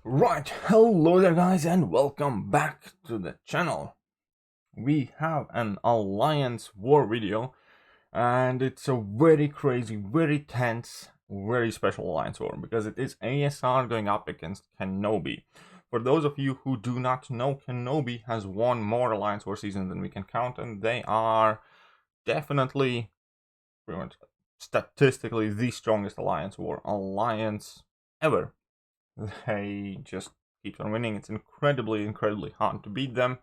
Right, hello there guys and welcome back to the channel. We have an Alliance War video and it's a very crazy, very tense, very special Alliance War because it is ASR going up against KENOB. For those of you who do not know, KENOB has won more Alliance War seasons than we can count, and they are definitely, pretty much statistically, the strongest Alliance War alliance ever. They just keep on winning. It's incredibly hard to beat them.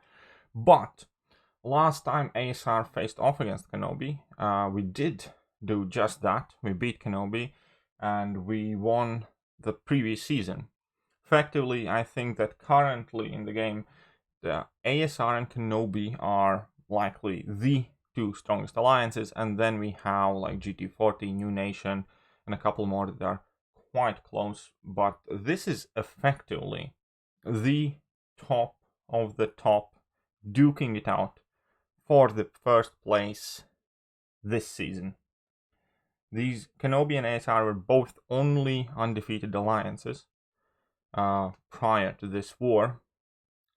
But last time ASR faced off against KENOB, we did do just that. We beat KENOB and we won the previous season. Effectively, I think that currently in the game, the ASR and KENOB are likely the two strongest alliances, and then we have like GT40, New Nation, and a couple more that are quite close, but this is effectively the top of the top, duking it out for the first place this season. These KENOB and ASR were both only undefeated alliances prior to this war,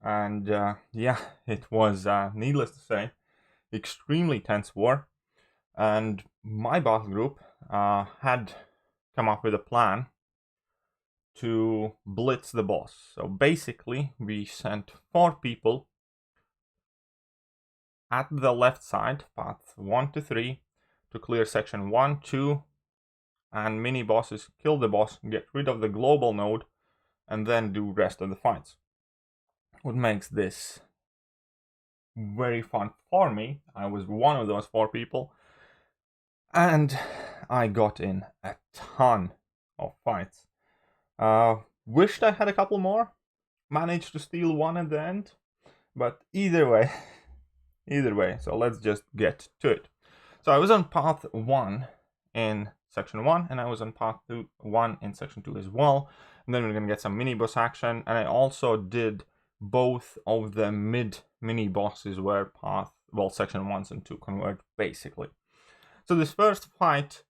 and yeah, it was, needless to say, extremely tense war. And my battle group had come up with a plan to blitz the boss. So basically, we sent 4 people at the left side, path 1 to 3, to clear section 1, 2, and mini bosses, kill the boss, get rid of the global node, and then do rest of the fights. What makes this very fun for me, I was one of those 4 people, and I got in a ton of fights. Wished I had a couple more. Managed to steal one at the end. But either way. So let's just get to it. So I was on path 1 in section 1, and I was on path 1 in section 2 as well. And then we're going to get some mini boss action. And I also did both of the mid mini bosses where path, well, section 1 and 2 converge basically. So this first fight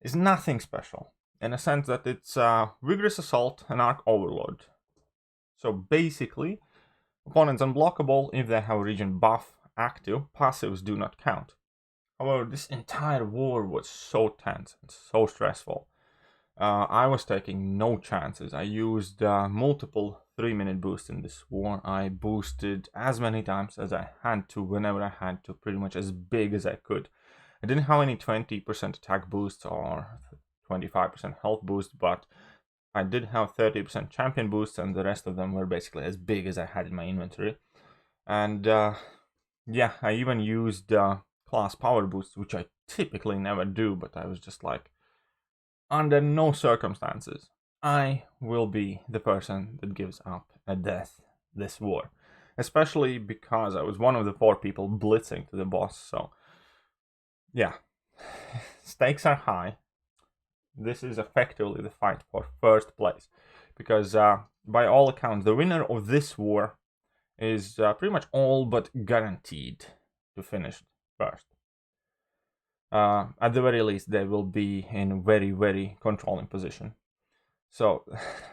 is nothing special, in a sense that it's Vigorous Assault and Arc Overload. So basically, opponents unblockable if they have region buff active, passives do not count. However, this entire war was so tense and so stressful. I was taking no chances. I used multiple 3-minute boosts in this war. I boosted as many times as I had to, whenever I had to, pretty much as big as I could. I didn't have any 20% attack boosts or 25% health boost, but I did have 30% champion boosts, and the rest of them were basically as big as I had in my inventory. And yeah, I even used class power boosts, which I typically never do, but I was just like, under no circumstances, I will be the person that gives up a death this war. Especially because I was one of the 4 people blitzing to the boss, so yeah, stakes are high. This is effectively the fight for first place, because by all accounts, the winner of this war is pretty much all but guaranteed to finish first. At the very least, they will be in very controlling position. So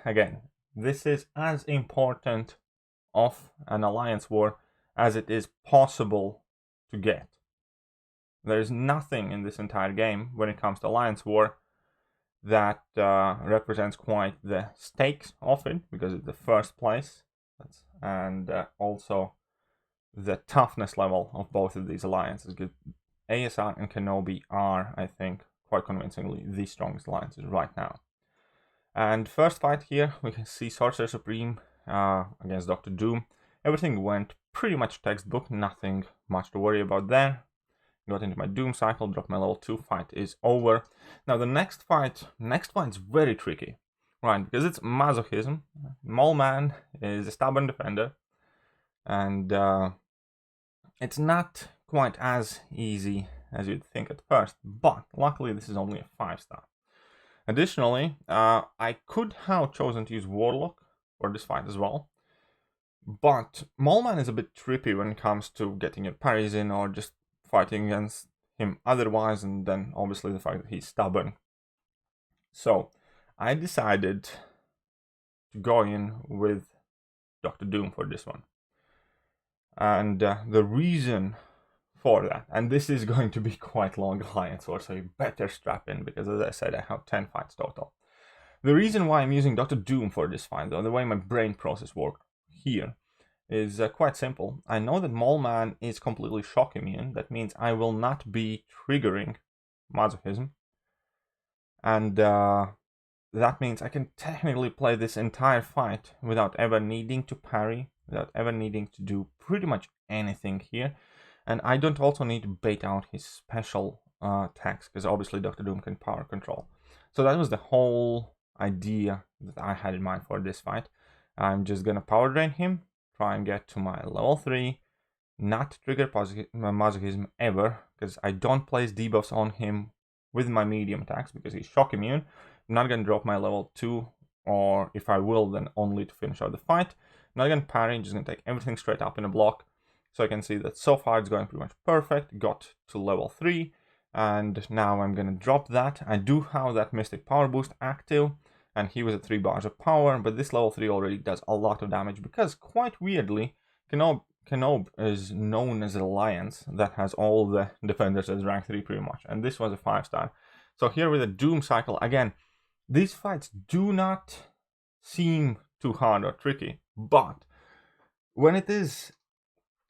again, this is as important of an alliance war as it is possible to get. There's nothing in this entire game when it comes to alliance war that represents quite the stakes of it, because it's the first place, and also the toughness level of both of these alliances. ASR and KENOB are, I think, quite convincingly the strongest alliances right now. And first fight here, we can see Sorcerer Supreme against Dr. Doom. Everything went pretty much textbook, nothing much to worry about there. Got into my Doom cycle, dropped my level 2, fight is over. Now the next fight is very tricky, right? Because it's masochism. Moleman is a stubborn defender, and it's not quite as easy as you'd think at first, but luckily this is only a 5-star. Additionally, I could have chosen to use Warlock for this fight as well, but Moleman is a bit trippy when it comes to getting your parries in or just fighting against him otherwise, and then obviously the fact that he's stubborn. So I decided to go in with Dr. Doom for this one. And the reason for that, and this is going to be quite long alliance war, so you better strap in, because as I said, I have 10 fights total. The reason why I'm using Dr. Doom for this fight, though, the way my brain process works here, is quite simple. I know that Moleman is completely shock immune. That means I will not be triggering masochism. And that means I can technically play this entire fight without ever needing to parry, without ever needing to do pretty much anything here. And I don't also need to bait out his special attacks, because obviously Dr. Doom can power control. So that was the whole idea that I had in mind for this fight. I'm just gonna power drain him, try and get to my level 3, not trigger masochism ever, because I don't place debuffs on him with my medium attacks because he's shock immune. I'm not gonna drop my level 2, or if I will, then only to finish out the fight. I'm not gonna parry, I'm just gonna take everything straight up in a block. So I can see that so far it's going pretty much perfect. Got to level 3, and now I'm gonna drop that. I do have that Mystic Power Boost active, and he was at 3 bars of power, but this level 3 already does a lot of damage, because quite weirdly, KENOB is known as an alliance that has all the defenders as rank 3 pretty much, and this was a 5-star. So here with the Doom cycle, again, these fights do not seem too hard or tricky, but when it is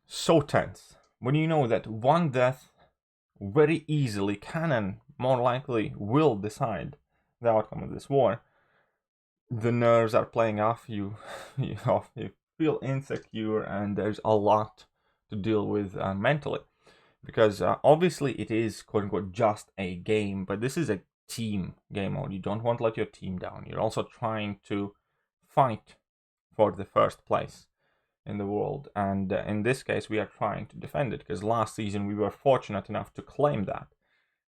so tense, when you know that one death very easily can and more likely will decide the outcome of this war, the nerves are playing off, you feel insecure, and there's a lot to deal with mentally. Because obviously it is quote-unquote just a game, but this is a team game mode. You don't want to let your team down. You're also trying to fight for the first place in the world, and in this case we are trying to defend it, because last season we were fortunate enough to claim that,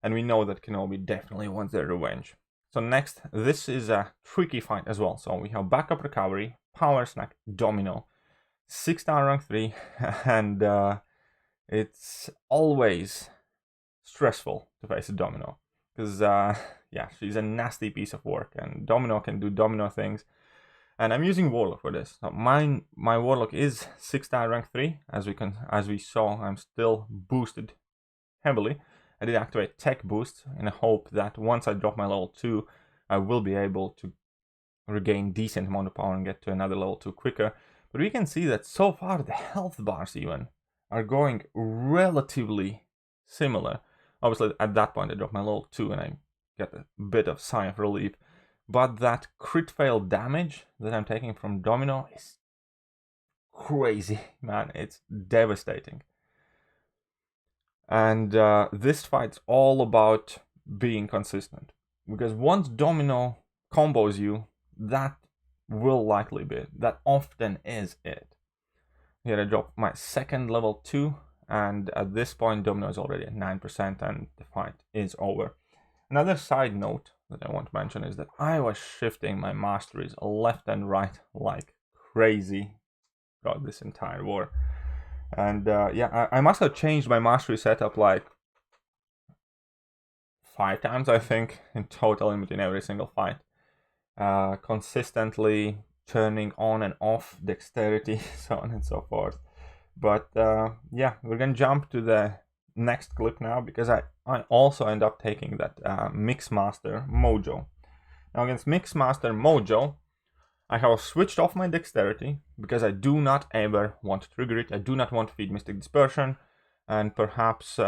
and we know that Kenobi definitely wants their revenge. So next, this is a tricky fight as well. So we have backup recovery, power snack, Domino, 6-star rank 3, and it's always stressful to face a Domino, because yeah, she's a nasty piece of work, and Domino can do Domino things. And I'm using Warlock for this. So my Warlock is 6-star rank 3, as we saw. I'm still boosted heavily. I did activate Tech Boost in a hope that once I drop my level 2, I will be able to regain decent amount of power and get to another level 2 quicker. But we can see that so far the health bars even are going relatively similar. Obviously at that point I drop my level 2 and I get a bit of sigh of relief. But that crit fail damage that I'm taking from Domino is crazy, man. It's devastating. And this fight's all about being consistent, because once Domino combos you, that will likely be it. That often is it. Here I drop my second level 2, and at this point Domino is already at 9% and the fight is over. Another side note that I want to mention is that I was shifting my masteries left and right like crazy throughout this entire war. And yeah, I must have changed my mastery setup like 5 times, I think, in total in between every single fight. Consistently turning on and off dexterity, so on and so forth. But yeah, we're gonna jump to the next clip now, because I also end up taking that Mixmaster Mojo. Now against Mixmaster Mojo, I have switched off my dexterity, because I do not ever want to trigger it. I do not want to feed Mystic Dispersion, and perhaps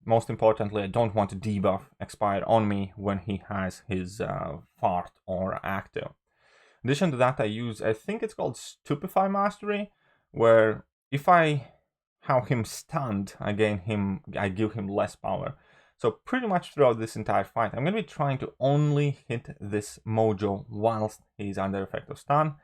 most importantly, I don't want to debuff expire on me when he has his fart or active. In addition to that, I use, I think it's called Stupefy Mastery, where if I have him stunned, I give him less power. So pretty much throughout this entire fight, I'm going to be trying to only hit this Mojo whilst he's under effect of stun,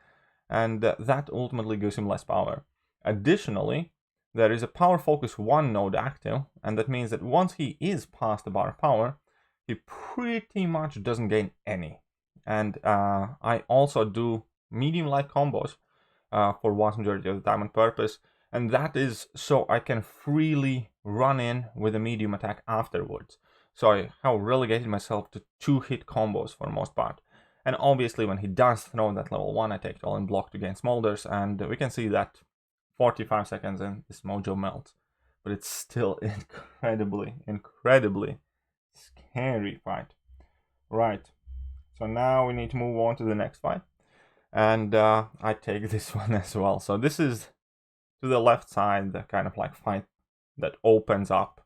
and that ultimately gives him less power. Additionally, there is a Power Focus 1 node active, and that means that once he is past the bar of power, he pretty much doesn't gain any. And I also do medium-like combos for vast majority of the time on purpose, and that is so I can freely run in with a medium attack afterwards. So I have relegated myself to 2-hit combos for the most part. And obviously when he does throw that level 1, I take it all in block to gain smolders, and we can see that 45 seconds in, this Mojo melts. But it's still incredibly scary fight. Right, so now we need to move on to the next fight. And I take this one as well. So this is to the left side, the kind of like fight that opens up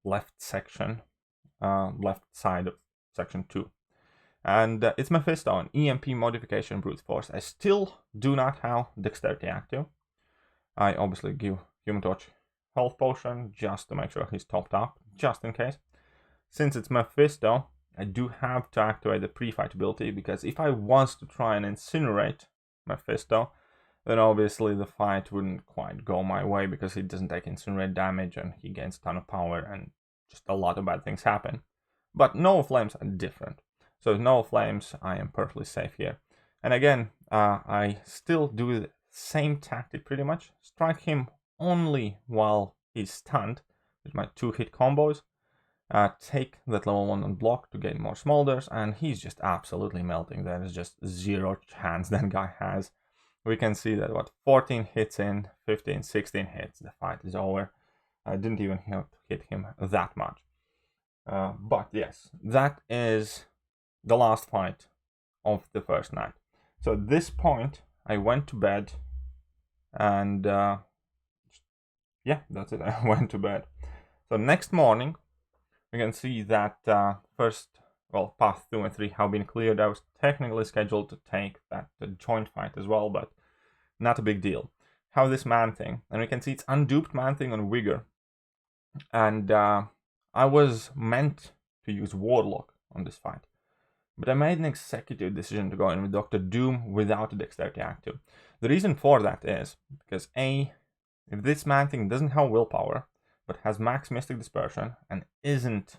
left section, left side of section 2. And it's Mephisto, an EMP modification brute force. I still do not have dexterity active. I obviously give Human Torch health potion just to make sure he's topped up, just in case. Since it's Mephisto, I do have to activate the pre-fight ability, because if I was to try and incinerate Mephisto, then obviously the fight wouldn't quite go my way, because he doesn't take incinerate damage and he gains a ton of power and just a lot of bad things happen. But Nova Flames are different. So with Nova Flames, I am perfectly safe here. And again, I still do the same tactic pretty much. Strike him only while he's stunned with my 2-hit combos. Take that level 1 on block to gain more smolders, and he's just absolutely melting. There is just zero chance that guy has. We can see that, what, 14 hits in, 15, 16 hits, the fight is over. I didn't even hit him that much. But yes, that is the last fight of the first night. So at this point, I went to bed, and yeah, that's it, I went to bed. So next morning, we can see that path 2 and 3 have been cleared. I was technically scheduled to take that joint fight as well, but not a big deal. Have this man thing, and we can see it's unduped man thing on Vigor. And I was meant to use Warlock on this fight, but I made an executive decision to go in with Dr. Doom without a dexterity active. The reason for that is because if this man thing doesn't have willpower, but has max Mystic Dispersion and isn't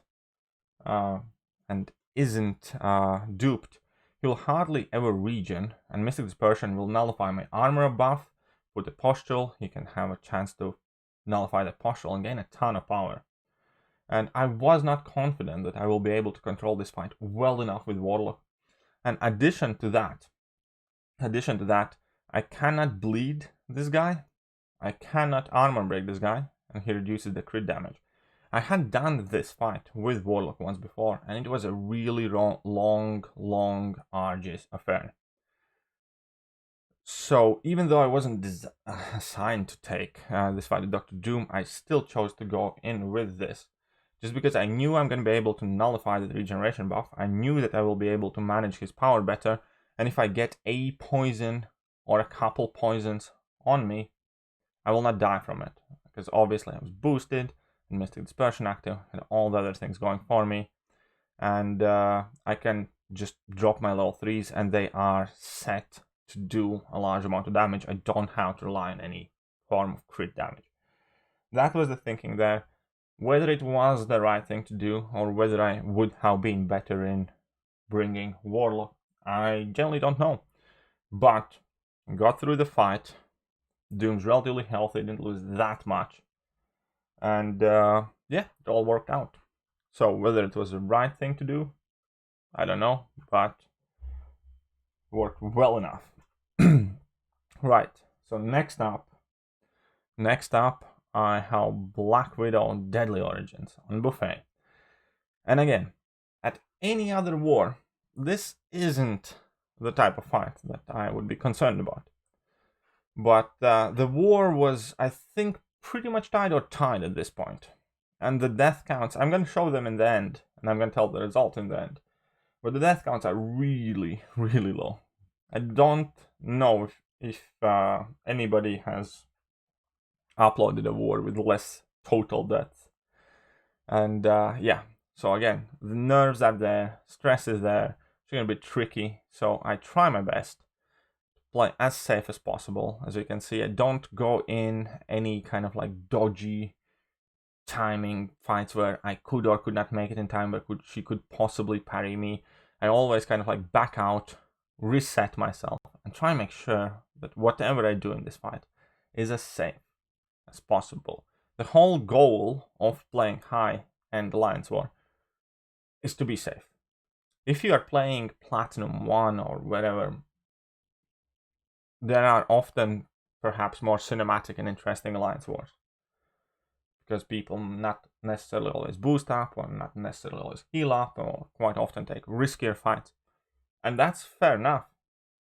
duped, he'll hardly ever regen, and Mystic Dispersion will nullify my armor buff. With the Postule, he can have a chance to nullify the Postule and gain a ton of power. And I was not confident that I will be able to control this fight well enough with Warlock. And addition to that, I cannot bleed this guy, I cannot armor break this guy, and he reduces the crit damage. I had done this fight with Warlock once before, and it was a really long, arduous affair. So even though I wasn't assigned to take this fight with Dr. Doom, I still chose to go in with this. Just because I knew I'm going to be able to nullify the regeneration buff, I knew that I will be able to manage his power better, and if I get a poison or a couple poisons on me, I will not die from it. Because obviously I was boosted, and Mystic Dispersion active, and all the other things going for me. And I can just drop my level 3s, and they are set to do a large amount of damage. I don't have to rely on any form of crit damage. That was the thinking there. Whether it was the right thing to do, or whether I would have been better in bringing Warlock, I generally don't know. But got through the fight. Doom's relatively healthy, didn't lose that much. And yeah, it all worked out. So whether it was the right thing to do, I don't know, but it worked well enough. Right, so next up, I have Black Widow Deadly Origins on Buffet. And again, at any other war, this isn't the type of fight that I would be concerned about. But the war was, I think, pretty much tied at this point. And the death counts, I'm going to show them in the end, and I'm going to tell the result in the end. But the death counts are really low. I don't know if anybody has uploaded a war with less total deaths. And yeah, so again, the nerves are there, stress is there, it's going to be tricky, so I try my best to play as safe as possible. As you can see, I don't go in any kind of like dodgy timing fights where I could or could not make it in time, but she could possibly parry me. I always kind of like back out, reset myself, and try and make sure that whatever I do in this fight is as safe as possible. The whole goal of playing high-end Alliance War is to be safe. If you are playing Platinum 1 or whatever, there are often perhaps more cinematic and interesting alliance wars. Because people not necessarily always boost up, or not necessarily always heal up, or quite often take riskier fights. And that's fair enough.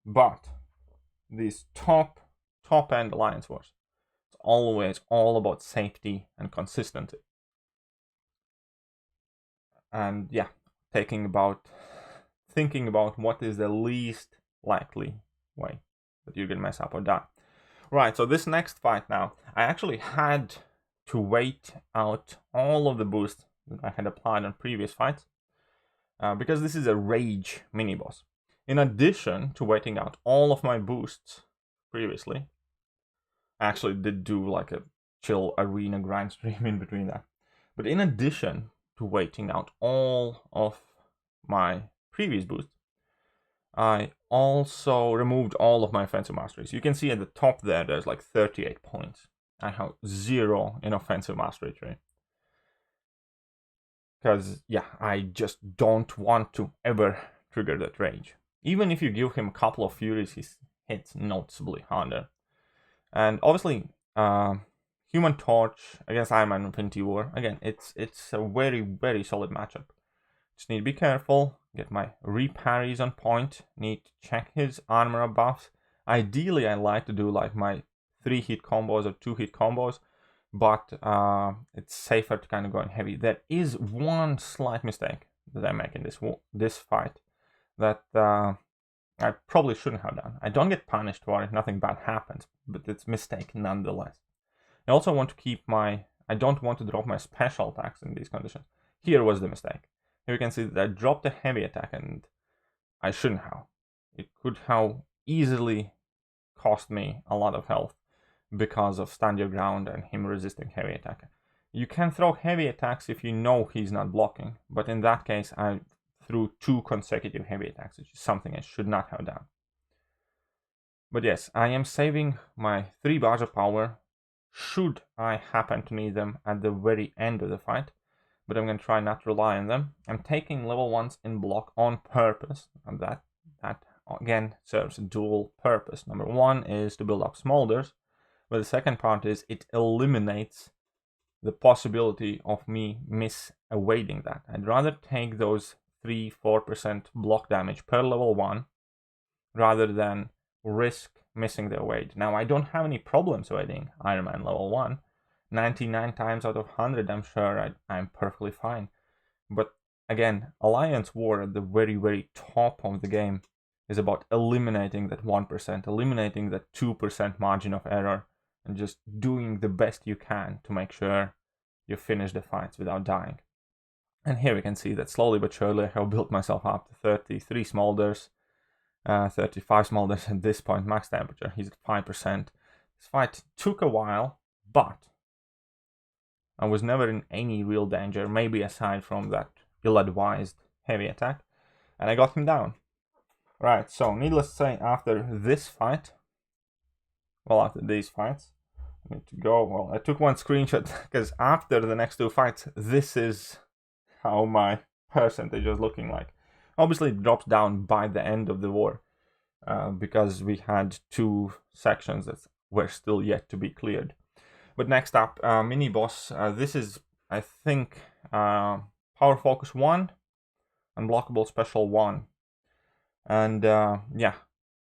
But these top-end alliance wars, it's always all about safety and consistency. And yeah, thinking about what is the least likely way that you can mess up or die. Right, so this next fight now, I actually had to wait out all of the boosts that I had applied on previous fights, because this is a rage mini-boss. In addition to waiting out all of my boosts previously, I actually did do like a chill arena grind stream in between that. But in addition to waiting out all of my previous boosts, I also removed all of my offensive masteries. You can see at the top there's like 38 points. I have 0 in offensive mastery tree. Because, yeah, I just don't want to ever trigger that rage. Even if you give him a couple of furies, he hits noticeably harder. And obviously, Human Torch against Iron Man Infinity War, again, it's a very, very solid matchup. Just need to be careful, get my reparries on point, need to check his armor buffs. Ideally, I like to do like my 3-hit combos or 2-hit combos, but it's safer to kind of go in heavy. There is one slight mistake that I make in this fight that I probably shouldn't have done. I don't get punished for it, nothing bad happens, but it's a mistake nonetheless. I also want to keep I don't want to drop my special attacks in these conditions. Here was the mistake. Here you can see that I dropped a heavy attack and I shouldn't have. It could have easily cost me a lot of health because of stand your ground and him resisting heavy attack. You can throw heavy attacks if you know he's not blocking, but in that case I threw 2 consecutive heavy attacks, which is something I should not have done. But yes, I am saving my 3 bars of power should I happen to need them at the very end of the fight, but I'm going to try not to rely on them. I'm taking level 1s in block on purpose, and that again serves a dual purpose. Number 1 is to build up smolders, but the second part is it eliminates the possibility of me evading that. I'd rather take those 3-4% block damage per level 1 rather than risk missing the evade. Now, I don't have any problems evading Iron Man level 1. 99 times out of 100, I'm sure I'm perfectly fine. But again, Alliance War at the very, very top of the game is about eliminating that 1%, eliminating that 2% margin of error, and just doing the best you can to make sure you finish the fights without dying. And here we can see that slowly but surely I have built myself up to 33 smolders, 35 smolders at this point, max temperature, he's at 5%. This fight took a while, but I was never in any real danger, maybe aside from that ill-advised heavy attack, and I got him down. Right, so needless to say, after this fight, after these fights, I need to go, I took one screenshot, because after the next 2 fights, this is how my percentage is looking like. Obviously it drops down by the end of the war, because we had 2 sections that were still yet to be cleared. But next up, mini boss. This is, I think, Power Focus 1, Unblockable Special 1. And yeah,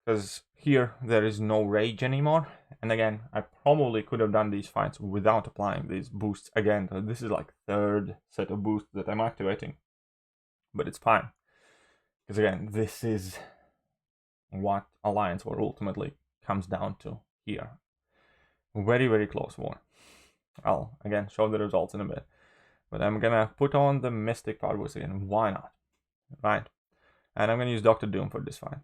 because here there is no rage anymore. And again, I probably could have done these fights without applying these boosts again. So this is like 3rd set of boosts that I'm activating. But it's fine. Because again, this is what Alliance War ultimately comes down to here. Very, very close war. I'll again show the results in a bit. But I'm gonna put on the Mystic Power Boost again. Why not? Right? And I'm gonna use Dr. Doom for this fight.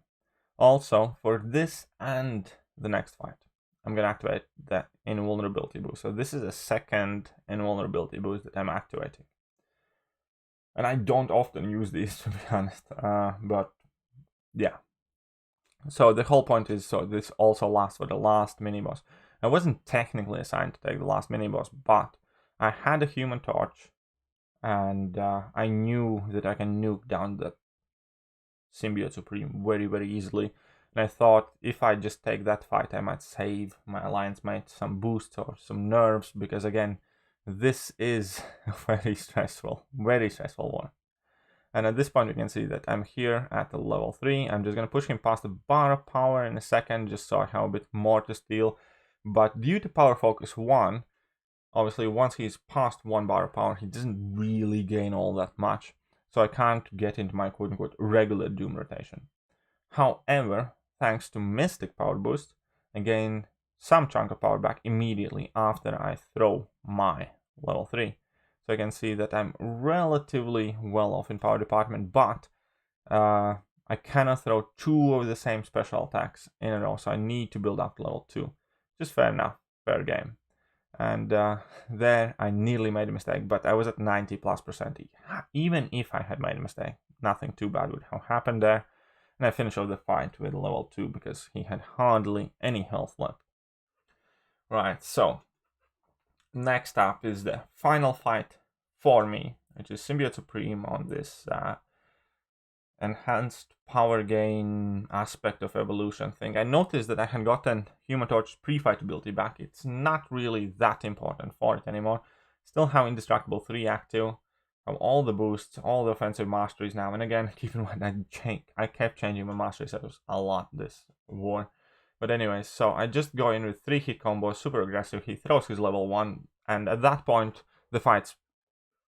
Also, for this and the next fight, I'm gonna activate the Invulnerability Boost. So this is a 2nd Invulnerability Boost that I'm activating. And I don't often use these, to be honest. But yeah. So the whole point is, so this also lasts for the last mini-boss. I wasn't technically assigned to take the last mini-boss, but I had a Human Torch, and I knew that I can nuke down Symbiote Supreme very, very easily. And I thought if I just take that fight, I might save my alliance mate some boost or some nerves, because again, this is a very stressful war. And at this point, you can see that I'm here at the level 3. I'm just going to push him past the bar of power in a second, just so I have a bit more to steal. But due to power focus 1, obviously once he's past 1 bar of power, he doesn't really gain all that much. So I can't get into my quote-unquote regular Doom rotation. However, thanks to Mystic Power Boost, I gain some chunk of power back immediately after I throw my level 3. So I can see that I'm relatively well off in power department, but I cannot throw 2 of the same special attacks in a row, so I need to build up to level 2. Just fair enough, fair game. And there I nearly made a mistake, but I was at 90+%. Even if I had made a mistake, nothing too bad would have happened there. And I finished off the fight with level 2 because he had hardly any health left. Right, so next up is the final fight for me, which is Symbiote Supreme on this enhanced power gain aspect of evolution thing. I noticed that I had gotten Human Torch's pre-fight ability back. It's not really that important for it anymore. Still have Indestructible 3 active, have all the boosts, all the offensive masteries now. And again, keep in mind, I kept changing my mastery setups a lot this war. But anyways, so I just go in with 3 hit combos, super aggressive. He throws his level 1, and at that point, the fight's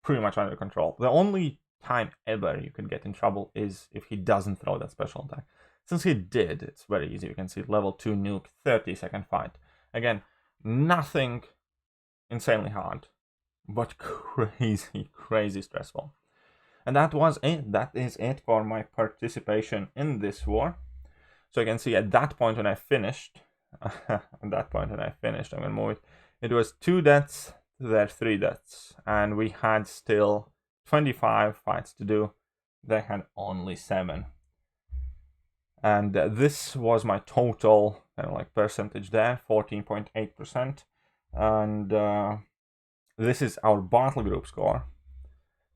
pretty much under control. The only time ever you could get in trouble is if he doesn't throw that special attack. Since he did, it's very easy. You can see level 2 nuke, 30-second fight. Again, nothing insanely hard, but crazy stressful. And that was it. That is it for my participation in this war. So you can see at that point when I finished, I'm gonna move it. It was 2 deaths to their 3 deaths, and we had still 25 fights to do. They had only 7. And this was my total percentage there, 14.8%. And this is our battle group score.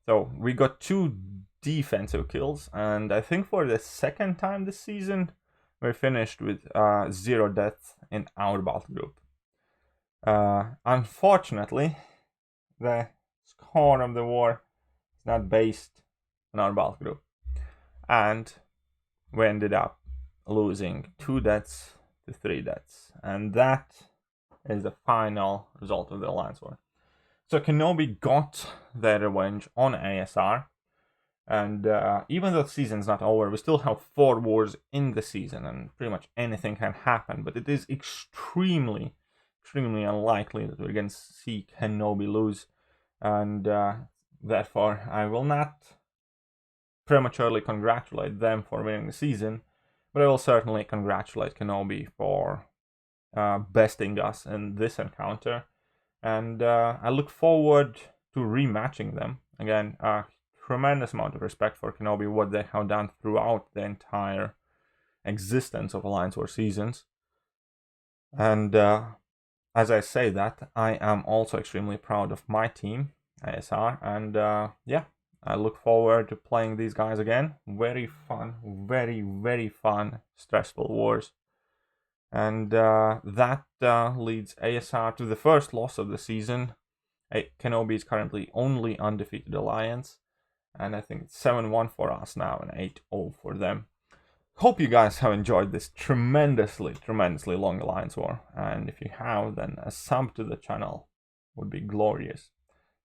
So we got 2 defensive kills, and I think for the second time this season, we finished with 0 deaths in our battle group. Unfortunately, the score of the war is not based on our battle group, and we ended up losing 2 deaths to 3 deaths, and that is the final result of the Alliance War. So KENOB got their revenge on ASR, and even though the season's not over, we still have 4 wars in the season, and pretty much anything can happen, but it is extremely unlikely that we're going to see KENOB lose, and therefore I will not prematurely congratulate them for winning the season, but I will certainly congratulate KENOB for besting us in this encounter, and I look forward to rematching them. Again, tremendous amount of respect for KENOB, what they have done throughout the entire existence of Alliance War seasons. And as I say that, I am also extremely proud of my team, ASR, and yeah, I look forward to playing these guys again. Very fun, very fun, stressful wars. And that leads ASR to the first loss of the season. KENOB is currently only undefeated alliance, and I think it's 7-1 for us now and 8-0 for them. Hope you guys have enjoyed this tremendously long Alliance War, and if you have, then a sub to the channel would be glorious.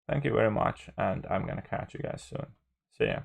Thank you very much, and I'm gonna catch you guys soon. See ya.